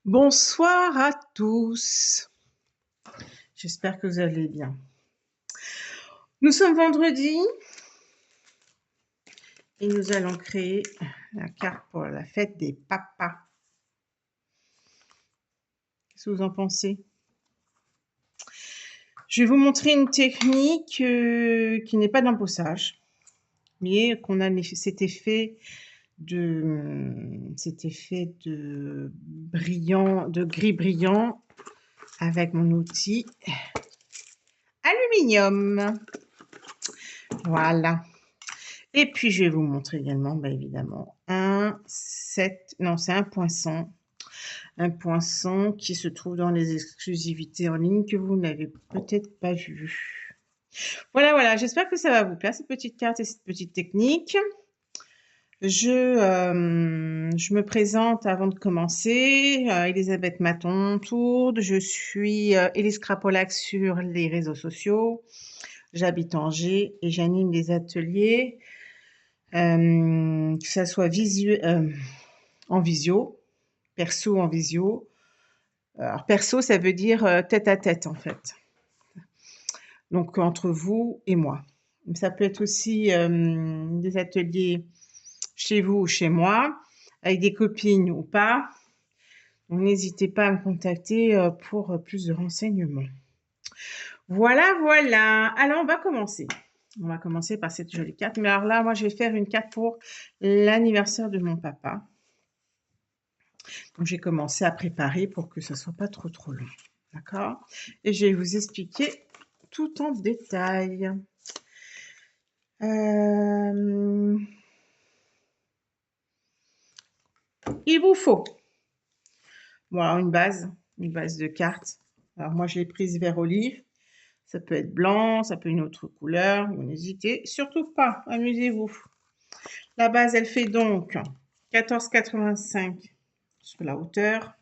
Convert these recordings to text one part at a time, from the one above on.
Bonsoir à tous. J'espère que vous allez bien. Nous sommes vendredi et nous allons créer la carte pour la fête des papas. Qu'est-ce que vous en pensez? Je vais vous montrer une technique qui n'est pas d'embossage, mais qu'on a cet effet de brillant, de gris brillant avec mon outil aluminium. Voilà. Et puis, je vais vous montrer également, évidemment, c'est un poinçon. Un poinçon qui se trouve dans les exclusivités en ligne que vous n'avez peut-être pas vu. Voilà, j'espère que ça va vous plaire, cette petite carte et cette petite technique. Je me présente avant de commencer. Elisabeth Maton-Tourde. Je suis Élise Crapolac sur les réseaux sociaux. J'habite Angers et j'anime des ateliers. Que ça soit en visio, perso en visio. Alors perso, ça veut dire tête à tête en fait. Donc entre vous et moi. Ça peut être aussi des ateliers chez vous ou chez moi, avec des copines ou pas. Donc n'hésitez pas à me contacter pour plus de renseignements. Voilà. Alors on va commencer. On va commencer par cette jolie carte. Mais alors là, moi, je vais faire une carte pour l'anniversaire de mon papa. Donc, j'ai commencé à préparer pour que ce ne soit pas trop long. D'accord? Et je vais vous expliquer tout en détail. Il vous faut voilà, une base de cartes. Alors, moi, je l'ai prise vert olive. Ça peut être blanc, ça peut être une autre couleur. Vous n'hésitez surtout pas, amusez-vous. La base, elle fait donc 14,85 sur la hauteur,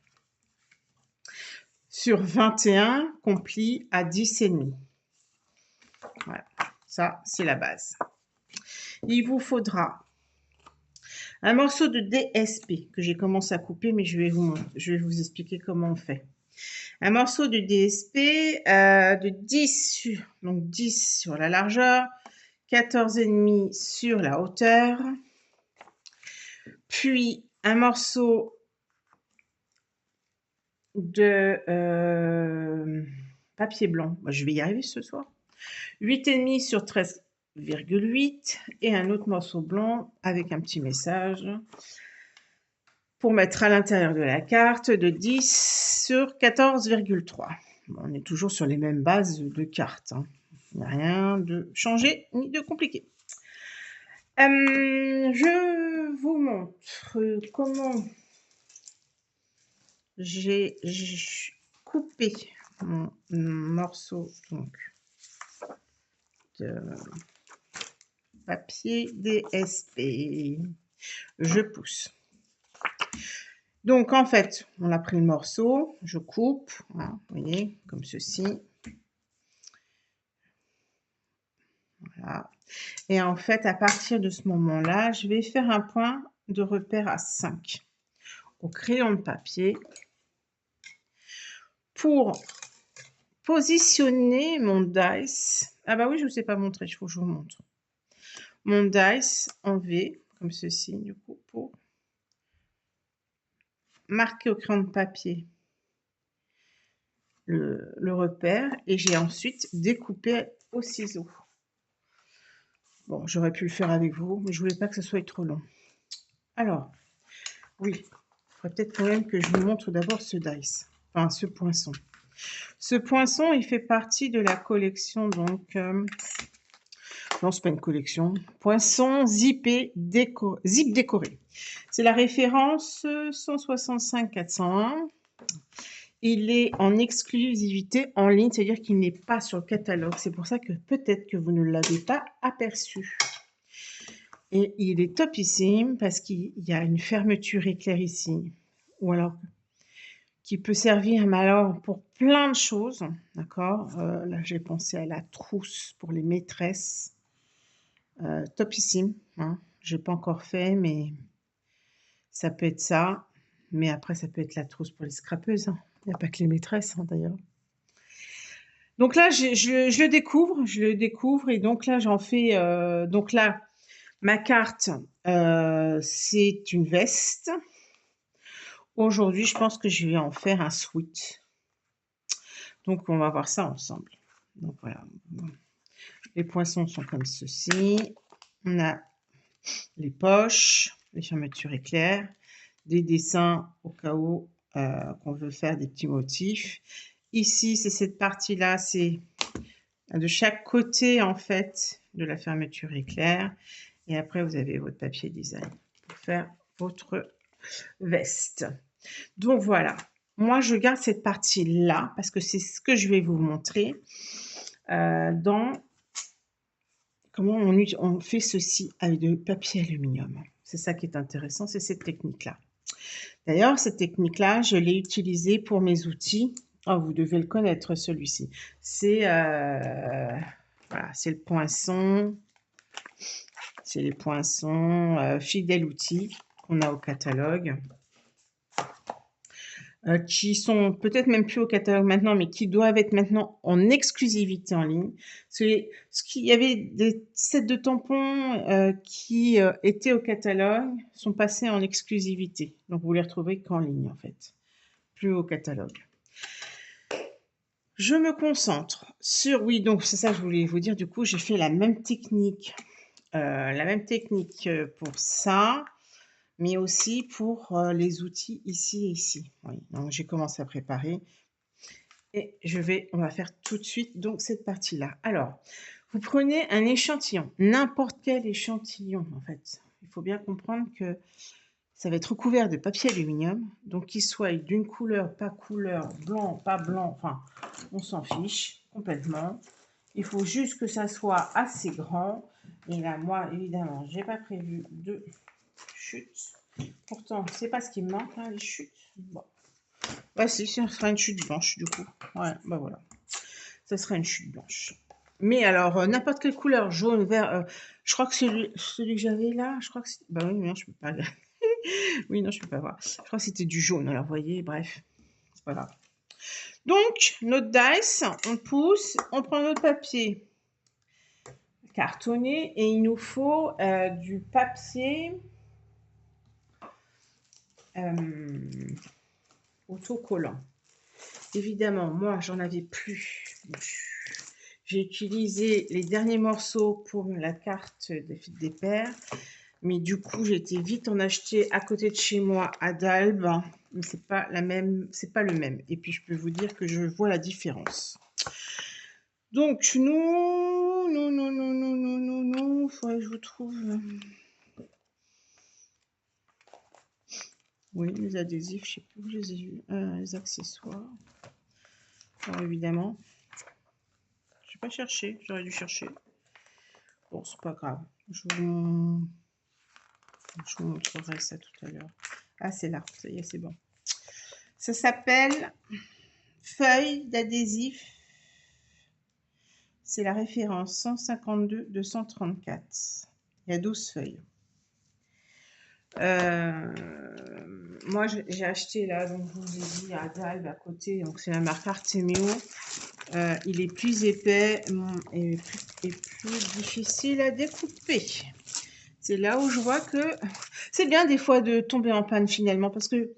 sur 21 qu'on plie à 10,5. Voilà, ça c'est la base. Il vous faudra un morceau de DSP que j'ai commencé à couper, mais je vais vous expliquer comment on fait. Un morceau de DSP de 10 donc 10 sur la largeur, 14,5 sur la hauteur, puis un morceau de papier blanc. Moi, je vais y arriver ce soir. 8,5 sur 13,8 et un autre morceau blanc avec un petit message pour mettre à l'intérieur de la carte de 10 sur 14,3. Bon, on est toujours sur les mêmes bases de cartes. Hein. Il n'y a rien de changé ni de compliqué. Je vous montre comment j'ai coupé mon morceau donc, de papier DSP. Je pousse. Donc, en fait, on a pris le morceau, je coupe, hein, vous voyez, comme ceci. Voilà. Et en fait, à partir de ce moment-là, je vais faire un point de repère à 5 au crayon de papier pour positionner mon dice. Ah bah oui, je ne vous ai pas montré, il faut que je vous montre. Mon dice en V, comme ceci, du coup, pour marquer au crayon de papier le repère. Et j'ai ensuite découpé au ciseau. Bon, j'aurais pu le faire avec vous, mais je voulais pas que ce soit trop long. Alors, oui, il faudrait peut-être quand même que je vous montre d'abord ce dice, enfin ce poinçon. Ce poinçon, il fait partie de la collection, donc, non, c'est pas une collection, poinçon zip décoré. C'est la référence 165-401. Il est en exclusivité en ligne, c'est-à-dire qu'il n'est pas sur le catalogue. C'est pour ça que peut-être que vous ne l'avez pas aperçu. Et il est topissime parce qu'il y a une fermeture éclair ici, ou alors qui peut servir alors pour plein de choses, d'accord. Là, j'ai pensé à la trousse pour les maîtresses, topissime. Hein. Je n'ai pas encore fait, mais ça peut être ça. Mais après, ça peut être la trousse pour les scrapeuses, hein. Il n'y a pas que les maîtresses, hein, d'ailleurs. Donc là, je le découvre et donc là, j'en fais... donc là, ma carte, c'est une veste. Aujourd'hui, je pense que je vais en faire un sweat. Donc, on va voir ça ensemble. Donc, voilà. Les poinçons sont comme ceci. On a les poches, les fermetures éclairs, des dessins au cas où qu'on veut faire des petits motifs. Ici, c'est cette partie-là, c'est de chaque côté, en fait, de la fermeture éclair. Et après, vous avez votre papier design pour faire votre veste. Donc, voilà. Moi, je garde cette partie-là parce que c'est ce que je vais vous montrer dans comment on fait ceci avec du papier aluminium. C'est ça qui est intéressant, c'est cette technique-là. D'ailleurs, cette technique-là, je l'ai utilisée pour mes outils. Oh, vous devez le connaître, celui-ci. C'est voilà, c'est le poinçon. C'est les poinçons Fidèle Outils qu'on a au catalogue. Qui sont peut-être même plus au catalogue maintenant, mais qui doivent être maintenant en exclusivité en ligne. Il y avait des sets de tampons qui étaient au catalogue, sont passés en exclusivité. Donc, vous les retrouvez qu'en ligne, en fait, plus au catalogue. Je me concentre sur... Oui, donc c'est ça que je voulais vous dire. Du coup, j'ai fait la même technique pour ça, mais aussi pour les outils ici et ici. Oui, donc j'ai commencé à préparer et on va faire tout de suite donc cette partie-là. Alors, vous prenez un échantillon, n'importe quel échantillon en fait. Il faut bien comprendre que ça va être recouvert de papier aluminium, donc qu'il soit d'une couleur, pas couleur, blanc, pas blanc, enfin, on s'en fiche complètement. Il faut juste que ça soit assez grand. Et là, moi, évidemment, j'ai pas prévu de chute. Pourtant, c'est pas ce qui me manque, hein, les chutes. Bon. Bah si, ça sera une chute blanche, du coup. Ouais, bah voilà. Ça sera une chute blanche. Mais alors, n'importe quelle couleur, jaune, vert, je crois que celui que j'avais là, je crois que c'est... Bah oui, non, je peux pas... oui, non, je peux pas voir. Je crois que c'était du jaune, alors vous voyez, bref. C'est pas grave. Donc, notre dice, on pousse, on prend notre papier cartonné et il nous faut du papier autocollant. Évidemment, moi, j'en avais plus. J'ai utilisé les derniers morceaux pour la carte des pères. Mais du coup, j'ai été vite en acheter à côté de chez moi à Dalbe. Mais c'est pas la même, c'est pas le même. Et puis, je peux vous dire que je vois la différence. Donc, non, il faudrait que je vous trouve... Oui, les adhésifs, je sais plus où je les ai vus. Les accessoires. Alors, évidemment. Je n'ai pas cherché, j'aurais dû chercher. Bon, c'est pas grave. Je vous montrerai ça tout à l'heure. Ah, c'est là, ça y est, c'est bon. Ça s'appelle feuille d'adhésif. C'est la référence 152-234. Il y a 12 feuilles. Moi, j'ai acheté là, donc je vous ai dit, à Dalbe à côté, donc c'est la marque Artemio. Il est plus épais et plus difficile à découper. C'est là où je vois que c'est bien des fois de tomber en panne finalement, parce que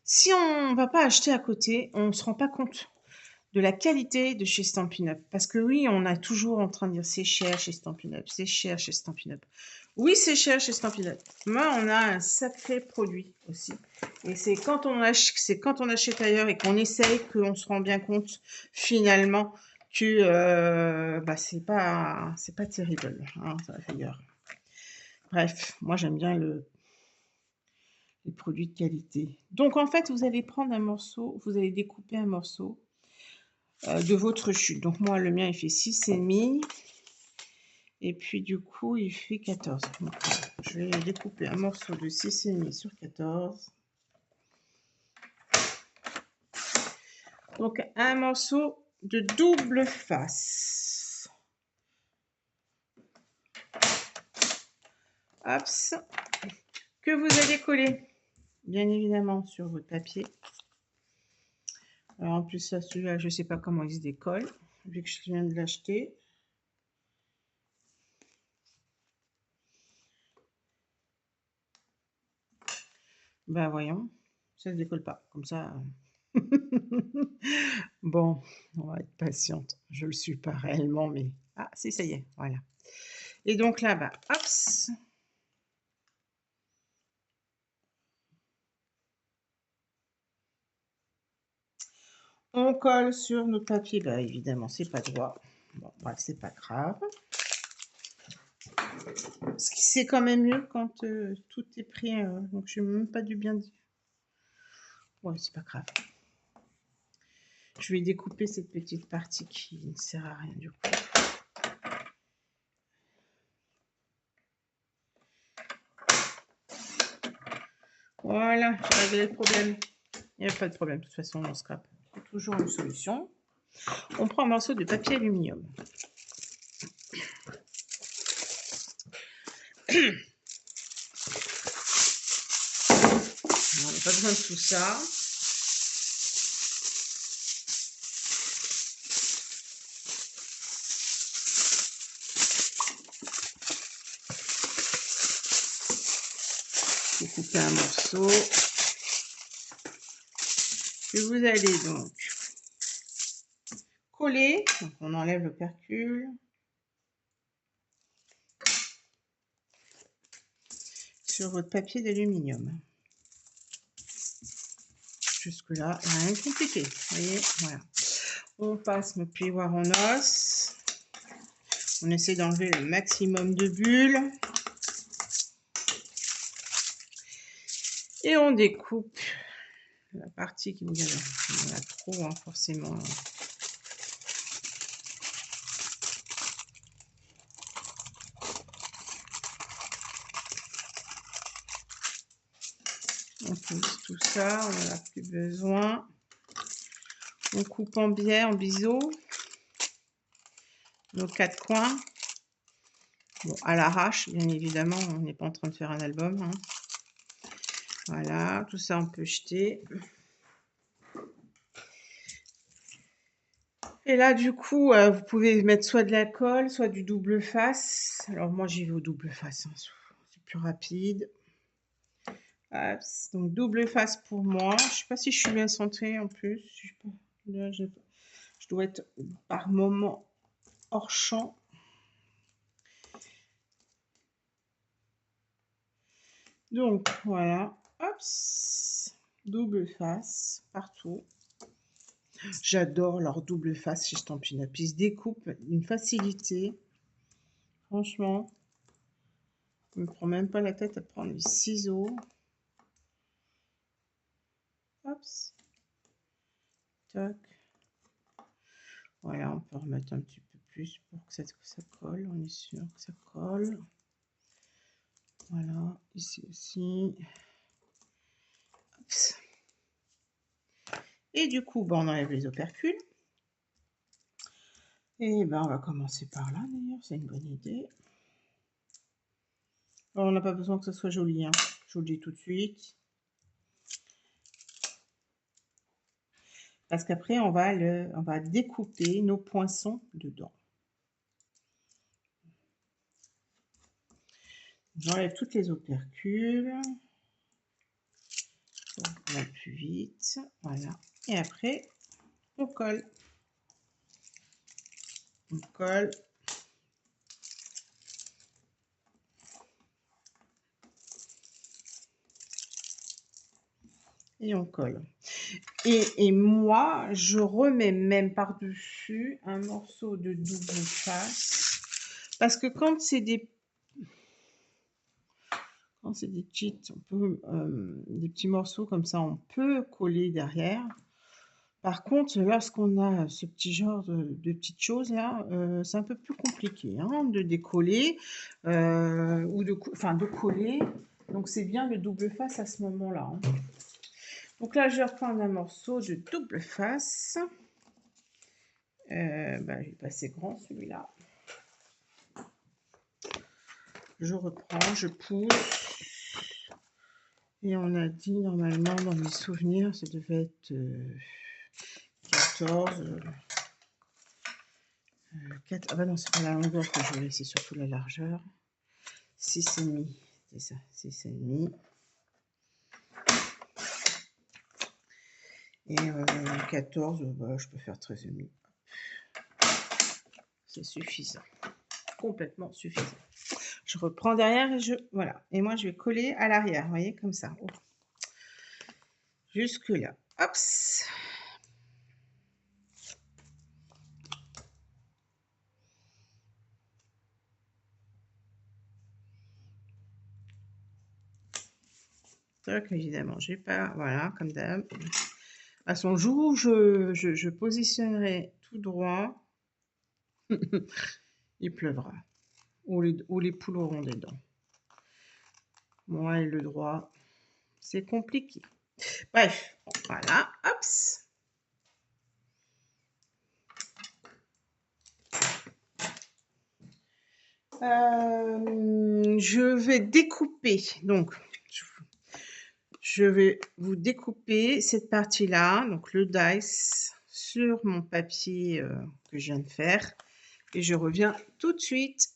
si on ne va pas acheter à côté, on ne se rend pas compte de la qualité de chez Stampin' Up. Parce que oui, on a toujours en train de dire c'est cher chez Stampin' Up, c'est cher chez Stampin' Up. Oui, c'est cher chez Stampin' Up. Mais on a un sacré produit aussi. Et c'est quand on achète ailleurs et qu'on essaye qu'on se rend bien compte finalement que c'est pas terrible, hein, d'ailleurs. Bref, moi j'aime bien les produits de qualité. Donc en fait, vous allez prendre un morceau, vous allez découper un morceau de votre chute. Donc moi, le mien, il fait 6,5. Et puis du coup, il fait 14. Donc, je vais découper un morceau de 6,5 sur 14. Donc un morceau de double face. Hop, que vous allez coller. bien évidemment sur votre papier. Alors en plus, celui-là, je ne sais pas comment il se décolle, vu que je viens de l'acheter. Ben voyons, ça ne se décolle pas, comme ça. Bon, on va être patiente. Je le suis pas réellement, mais... Ah, si, ça y est, voilà. Et donc là, bah, hop, on colle sur notre papier. Bah, évidemment, c'est pas droit. Bon, bref, c'est pas grave. C'est quand même mieux quand tout est pris. Donc, je n'ai même pas dû bien dire. Ouais, c'est pas grave. Je vais découper cette petite partie qui ne sert à rien du coup. Voilà, j'ai réglé le problème. Il n'y a pas de problème, de toute façon, on scrape. Toujours une solution. On prend un morceau de papier aluminium. On n'a pas besoin de tout ça. Vous coupez un morceau. Que vous allez donc coller. Donc on enlève l'opercule. Sur votre papier d'aluminium. Jusque-là, rien de compliqué. Vous voyez, voilà. On passe notre plioir en os. On essaie d'enlever le maximum de bulles. Et on découpe la partie qui nous vient. Il y en a trop, hein, forcément. On pousse tout ça, on n'en a plus besoin. On coupe en biais, en biseau, nos 4 coins. Bon, à l'arrache, bien évidemment, on n'est pas en train de faire un album. Hein. Voilà, tout ça on peut jeter. Et là, du coup, vous pouvez mettre soit de la colle, soit du double face. Alors moi, j'y vais au double face, hein. C'est plus rapide. Hop, donc double face pour moi. Je sais pas si je suis bien centrée en plus. Je sais pas. Là, je dois être par moment hors champ. Donc voilà, hop, double face partout. J'adore leur double face chez Stampin' Up. Ils se découpent d'une facilité. Franchement, je ne me prends même pas la tête à prendre les ciseaux. Hop, tac. Voilà, on peut remettre un petit peu plus pour que ça colle. On est sûr que ça colle. Voilà, ici aussi. Hop. Et du coup, on enlève les opercules. Et ben, on va commencer par là d'ailleurs, c'est une bonne idée. Alors, on n'a pas besoin que ce soit joli, hein. Je vous le dis tout de suite. Parce qu'après, on va découper nos poinçons dedans. J'enlève toutes les opercules. On va plus vite. Voilà. Et après, on colle. On colle. Et on colle. Et moi, je remets même par-dessus un morceau de double face. Parce que quand c'est des petites, des petits morceaux comme ça, on peut coller derrière. Par contre, lorsqu'on a ce petit genre de petites choses là, c'est un peu plus compliqué hein, de décoller ou de coller. Donc c'est bien le double face à ce moment-là. Hein. Donc là, je vais reprendre un morceau de double face. Il est pas assez grand celui-là. Je reprends, je pousse. Et on a dit, normalement, dans mes souvenirs, ça devait être 14. 4, ah bah non, c'est pas la longueur que je voulais, c'est surtout la largeur. 6,5, c'est ça, 6,5. Et 14, bah, je peux faire 13,5. C'est suffisant. Complètement suffisant. Je reprends derrière et voilà. Et moi, je vais coller à l'arrière, vous voyez, comme ça. Oh. Jusque là. Hop. Donc, évidemment, je vais pas, voilà, comme d'hab. À son jour, je positionnerai tout droit. Il pleuvra. Ou les poules auront des dents. Moi et le droit, c'est compliqué. Bref, voilà, hop. Je vais découper, donc je vais vous découper cette partie-là, donc le dice, sur mon papier que je viens de faire. Et je reviens tout de suite.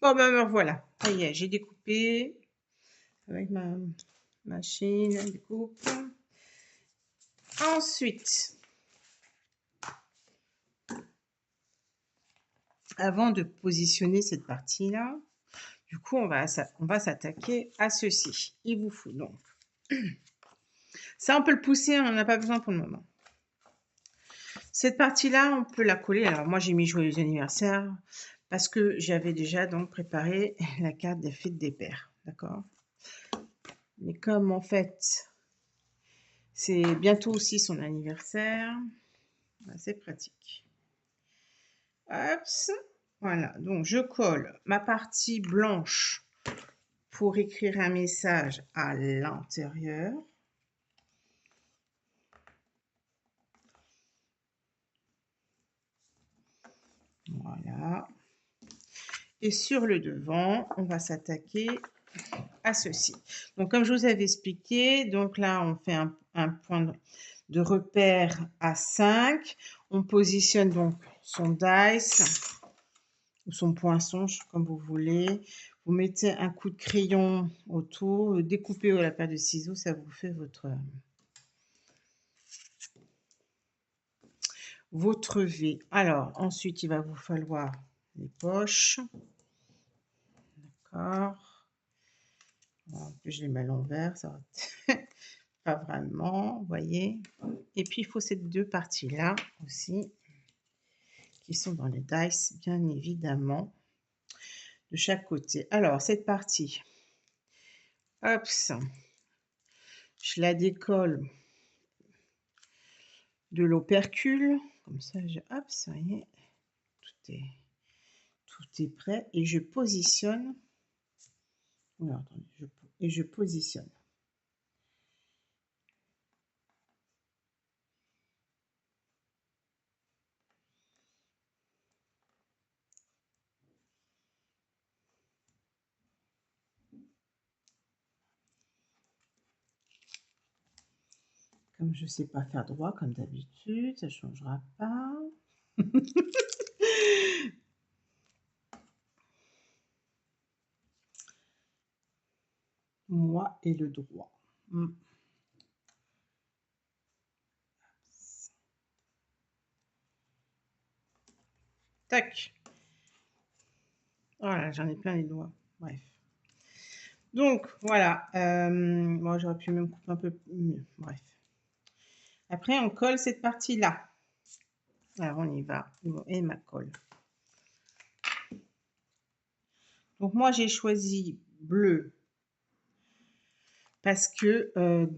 Bon, ben me voilà. Ça y est, j'ai découpé avec ma machine à découpe. Ensuite, avant de positionner cette partie-là, du coup, on va s'attaquer à ceci. Il vous faut donc. Ça, on peut le pousser, on n'en a pas besoin pour le moment. Cette partie-là, on peut la coller. Alors, moi, j'ai mis joyeux anniversaire parce que j'avais déjà donc préparé la carte des fêtes des pères. D'accord? Mais comme en fait, c'est bientôt aussi son anniversaire, ben, c'est pratique. Hop, voilà. Donc, je colle ma partie blanche pour écrire un message à l'intérieur. Voilà. Et sur le devant, on va s'attaquer à ceci. Donc, comme je vous avais expliqué, donc là, on fait un point de repère à 5. On positionne donc son dice ou son poinçon, comme vous voulez. Vous mettez un coup de crayon autour, découpez à la paire de ciseaux, ça vous fait votre V. Alors, ensuite, il va vous falloir les poches. D'accord. En plus, je les mets à l'envers, ça va pas vraiment, vous voyez. Et puis, il faut ces deux parties-là aussi, qui sont dans les dice, bien évidemment, de chaque côté. Alors, cette partie, hop, je la décolle de l'opercule, comme ça, hop, ça y est, tout est prêt, et je positionne, alors, attendez, et je positionne. Comme je ne sais pas faire droit, comme d'habitude, ça ne changera pas. Moi et le droit. Tac. Voilà, j'en ai plein les doigts. Bref. Donc, voilà. Moi, j'aurais pu même couper un peu mieux. Bref. Après, on colle cette partie-là. Alors, on y va. Et ma colle. Donc, moi, j'ai choisi bleu parce que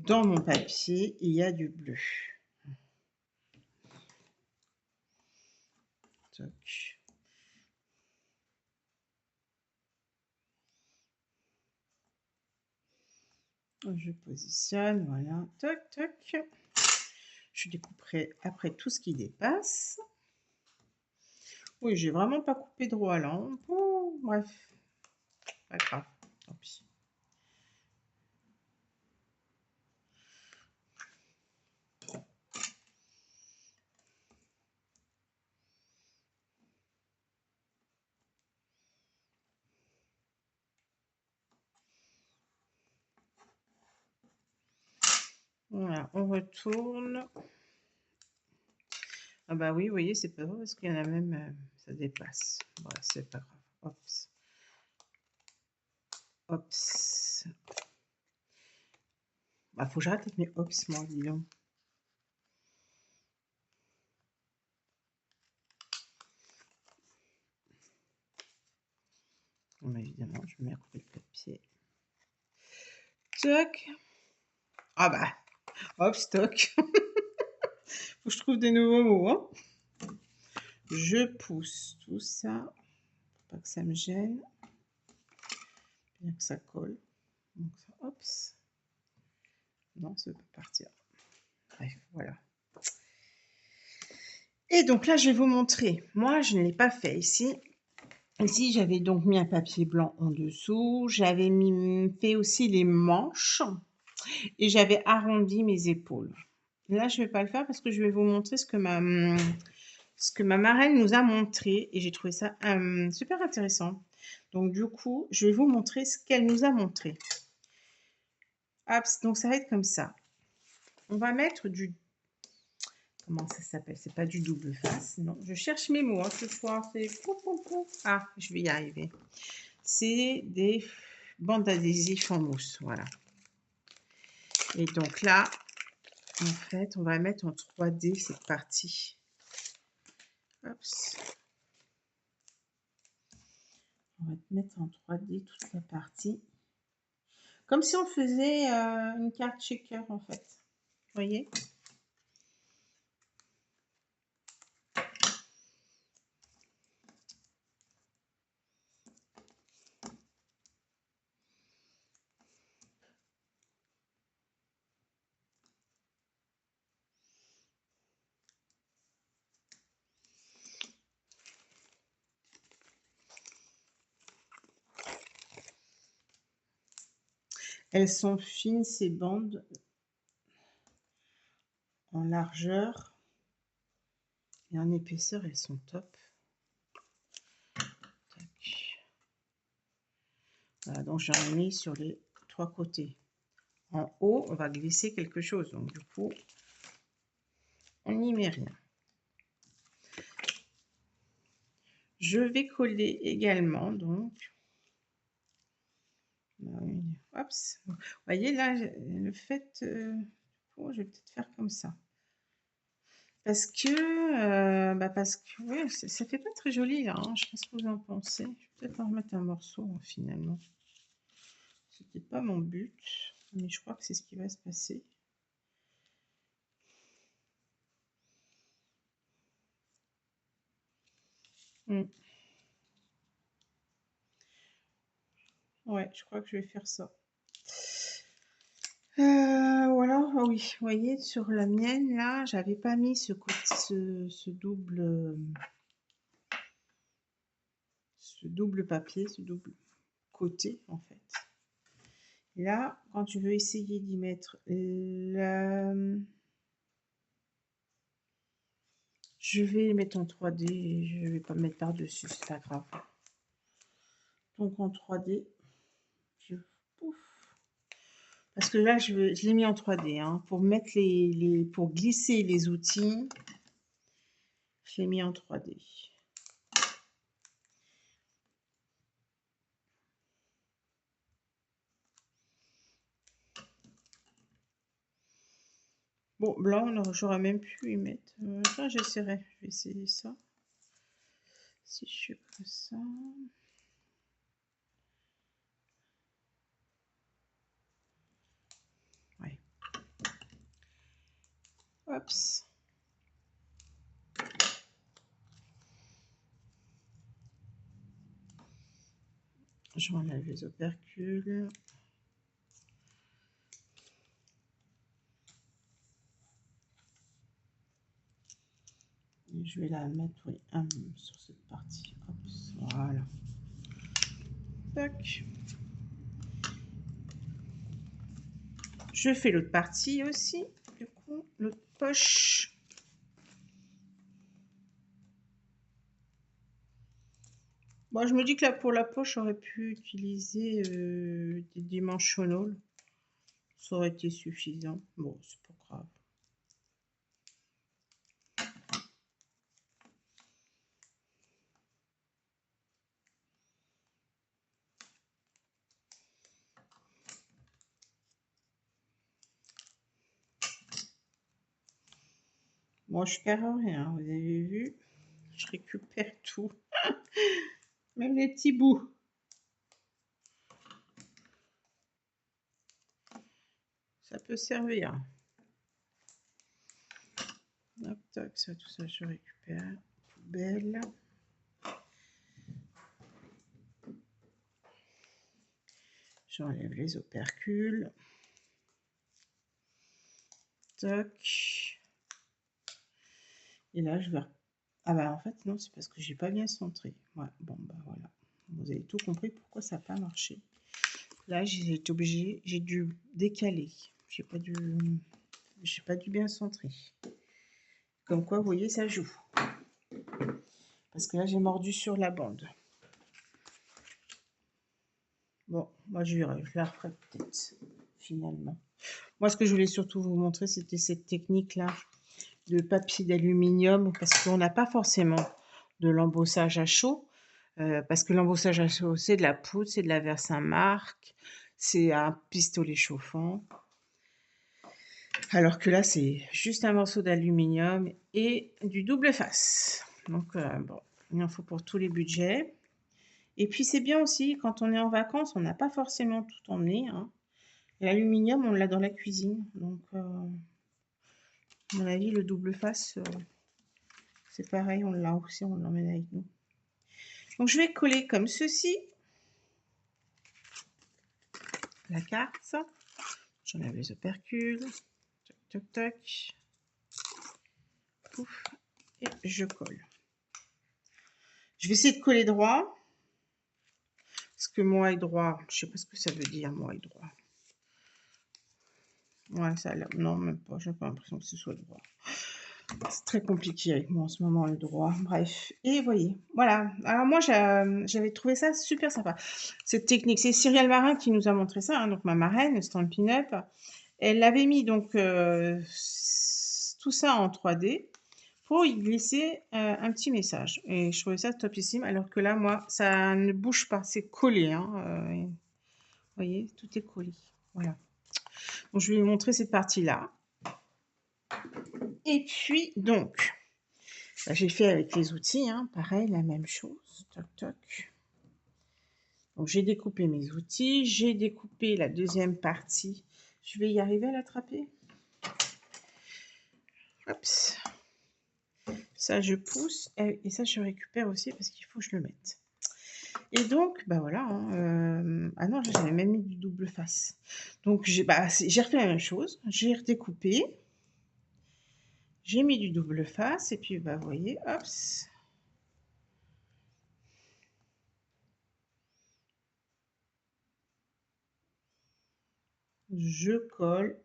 dans mon papier, il y a du bleu. Toc. Je positionne, voilà. Toc, toc. Je découperai après tout ce qui dépasse. Oui, j'ai vraiment pas coupé droit là. Oh, bref, pas grave, tant pis. Voilà, on retourne. Ah bah oui, vous voyez, c'est pas vrai parce qu'il y en a même, ça dépasse. Bon, c'est pas grave. Hops. Hops. Bah, faut que j'arrête avec mes hops, moi, dis donc. Bon, évidemment, je mets à côté le papier. Toc. Ah bah, hop, stock. Faut que je trouve des nouveaux mots, hein. Je pousse tout ça, pour pas que ça me gêne. Bien que ça colle. Donc ça, hop. Non, ça peut partir. Bref, voilà. Et donc là, je vais vous montrer. Moi, je ne l'ai pas fait ici. Ici, j'avais donc mis un papier blanc en dessous. J'avais fait aussi les manches et j'avais arrondi mes épaules. Là, je ne vais pas le faire parce que je vais vous montrer ce que ma marraine nous a montré et j'ai trouvé ça super intéressant. Donc du coup, je vais vous montrer ce qu'elle nous a montré. Hop, donc ça va être comme ça. On va mettre du... Comment ça s'appelle? C'est pas du double face, non. Je cherche mes mots ce soir. C'est... Ah, je vais y arriver. C'est des bandes adhésifs en mousse, voilà. Et donc là, en fait, on va mettre en 3D cette partie. Hop. On va mettre en 3D toute la partie. Comme si on faisait une carte shaker, en fait. Vous voyez? Elles sont fines, ces bandes, en largeur et en épaisseur, elles sont top. Voilà, donc j'en ai mis sur les 3 côtés. En haut, on va glisser quelque chose, donc du coup, on n'y met rien. Je vais coller également, donc, hop, vous voyez là, le fait, oh, je vais peut-être faire comme ça. Parce que ouais, ça fait pas très joli là, hein. Je sais pas ce que vous en pensez. Je vais peut-être en remettre un morceau finalement. C'était pas mon but, mais je crois que c'est ce qui va se passer. Ouais, je crois que je vais faire ça. Ou alors, ah oui, vous voyez, sur la mienne, là, j'avais pas mis ce double papier, ce double côté, en fait. Là, quand tu veux essayer d'y mettre je vais les mettre en 3D et je vais pas me mettre par-dessus, c'est pas grave. Donc en 3D, pouf. Parce que là, je l'ai mis en 3D, hein, pour mettre pour glisser les outils, je l'ai mis en 3D. Bon, blanc, j'aurais même pu y mettre. Ça, j'essaierai. Je vais essayer ça. Si je fais comme ça. Ouais. Oups. J'enlève les opercules. Et je vais la mettre, oui, sur cette partie. Oups, voilà. Tac. Je fais l'autre partie aussi. Du coup, l'autre poche. Bon, je me dis que là, pour la poche, j'aurais pu utiliser des dimensionals. Ça aurait été suffisant. Bon, c'est pas grave. Bon, je perds rien, vous avez vu. Je récupère tout. Même les petits bouts. Ça peut servir. Hop, tac, ça, tout ça, je récupère. Poubelle. J'enlève les opercules. Tac. Et là, je vais... Ah bah en fait, non, c'est parce que j'ai pas bien centré. Ouais, bon, bah voilà. Vous avez tout compris pourquoi ça n'a pas marché. Là, j'ai été obligée, j'ai dû décaler. J'ai pas dû bien centrer. Comme quoi, vous voyez, ça joue. Parce que là, j'ai mordu sur la bande. Bon, moi, je la referai peut-être, finalement. Moi, ce que je voulais surtout vous montrer, c'était cette technique-là de papier d'aluminium, parce qu'on n'a pas forcément de l'embossage à chaud. Parce que l'embossage à chaud, c'est de la poudre, c'est de la Versamark, c'est un pistolet chauffant. Alors que là, c'est juste un morceau d'aluminium et du double face. Donc, bon, il en faut pour tous les budgets. Et puis, c'est bien aussi, quand on est en vacances, on n'a pas forcément tout emmené. Hein. L'aluminium, on l'a dans la cuisine. Donc, à mon avis, le double face, c'est pareil, on l'a aussi, on l'emmène avec nous. Donc, je vais coller comme ceci la carte. J'enlève les opercules. Tac, tac, tac. Pouf. Et je colle. Je vais essayer de coller droit. Parce que moi et droit, je sais pas ce que ça veut dire, moi et droit. Ouais, ça là, non, même pas. J'ai pas l'impression que ce soit droit. C'est très compliqué avec moi en ce moment, le droit. Bref. Et vous voyez, voilà. Alors moi, j'avais trouvé ça super sympa. Cette technique, c'est Cyrielle Marin qui nous a montré ça. Hein, donc ma marraine, Stampin' Up. Elle avait mis donc tout ça en 3D pour y glisser un petit message. Et je trouvais ça topissime. Alors que là, moi, ça ne bouge pas. C'est collé. Hein, vous voyez, tout est collé. Voilà. Donc, je vais vous montrer cette partie-là. Et puis, donc, bah, j'ai fait avec les outils, hein, pareil, la même chose. Toc, toc. Donc, j'ai découpé mes outils. J'ai découpé la deuxième partie. Je vais y arriver à l'attraper. Hop. Ça, je pousse. Et ça, je récupère aussi parce qu'il faut que je le mette. Et donc, bah voilà. Hein, ah non, j'avais même mis du double face. Donc, j'ai refait la même chose. J'ai redécoupé. J'ai mis du double face. Et puis, bah, vous voyez, hop. Je colle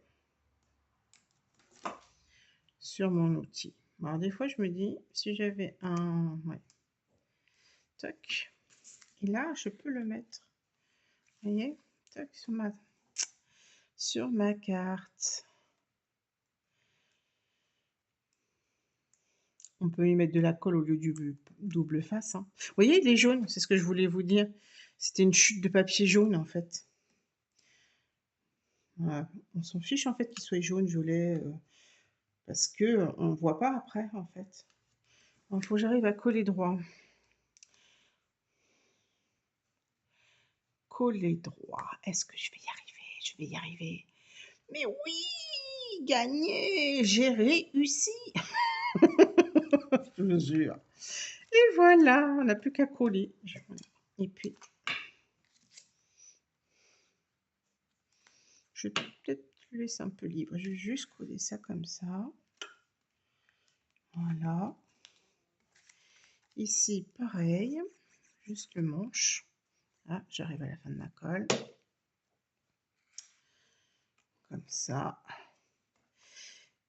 sur mon outil. Alors, des fois, je me dis, si j'avais un... Ouais. Toc. Et là, je peux le mettre. Vous voyez, toc, sur ma carte. On peut y mettre de la colle au lieu du double face. Hein. Vous voyez, il est jaune, c'est ce que je voulais vous dire. C'était une chute de papier jaune, en fait. Voilà. On s'en fiche, en fait, qu'il soit jaune, violet, parce que on ne voit pas après, en fait. Il faut que j'arrive à coller droit. Coller droit. Est-ce que je vais y arriver? Je vais y arriver. Mais oui, gagné, j'ai réussi. Je vous jure. Et voilà, on n'a plus qu'à coller. Et puis, je vais peut-être le laisser un peu libre. Je vais juste coller ça comme ça. Voilà. Ici, pareil. Juste le manche. Ah, j'arrive à la fin de ma colle. Comme ça.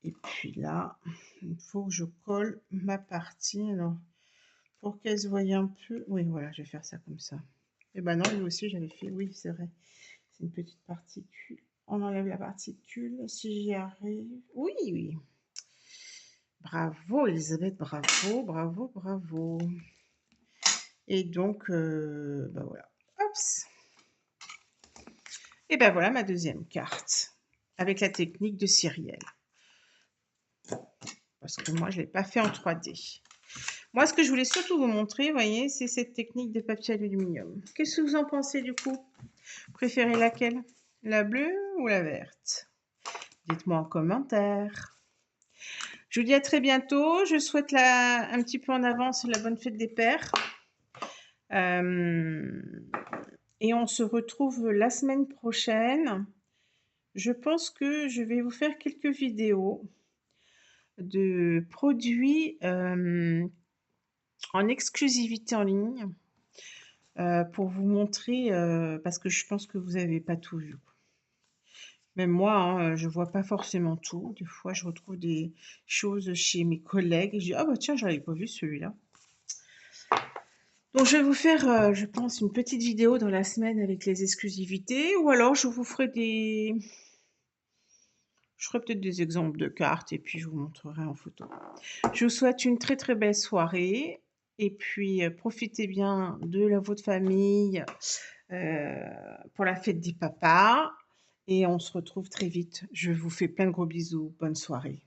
Et puis là, il faut que je colle ma partie. Alors, pour qu'elle se voie un peu... Oui, voilà, je vais faire ça comme ça. Et ben non, lui aussi, j'avais fait... Oui, c'est vrai. C'est une petite particule. On enlève la particule, si j'y arrive. Oui, oui. Bravo, Elisabeth, bravo, bravo, bravo. Et donc, bah voilà. Oups. Et ben voilà ma deuxième carte. Avec la technique de Cyrielle. Parce que moi, je ne l'ai pas fait en 3D. Moi, ce que je voulais surtout vous montrer, vous voyez, c'est cette technique de papier aluminium. Qu'est-ce que vous en pensez du coup? Préférez laquelle? La bleue ou la verte? Dites-moi en commentaire. Je vous dis à très bientôt. Je souhaite un petit peu en avance la bonne fête des pères. Et on se retrouve la semaine prochaine. Je pense que je vais vous faire quelques vidéos de produits en exclusivité en ligne pour vous montrer, parce que je pense que vous n'avez pas tout vu. Même moi, hein, je vois pas forcément tout. Des fois, je retrouve des choses chez mes collègues et je dis: «Ah bah tiens, j'avais pas vu celui-là». Donc je vais vous faire, je pense une petite vidéo dans la semaine avec les exclusivités ou alors je ferai peut-être des exemples de cartes et puis je vous montrerai en photo. Je vous souhaite une très, très belle soirée et puis, profitez bien de votre famille, pour la fête des papas et on se retrouve très vite. Je vous fais plein de gros bisous. Bonne soirée.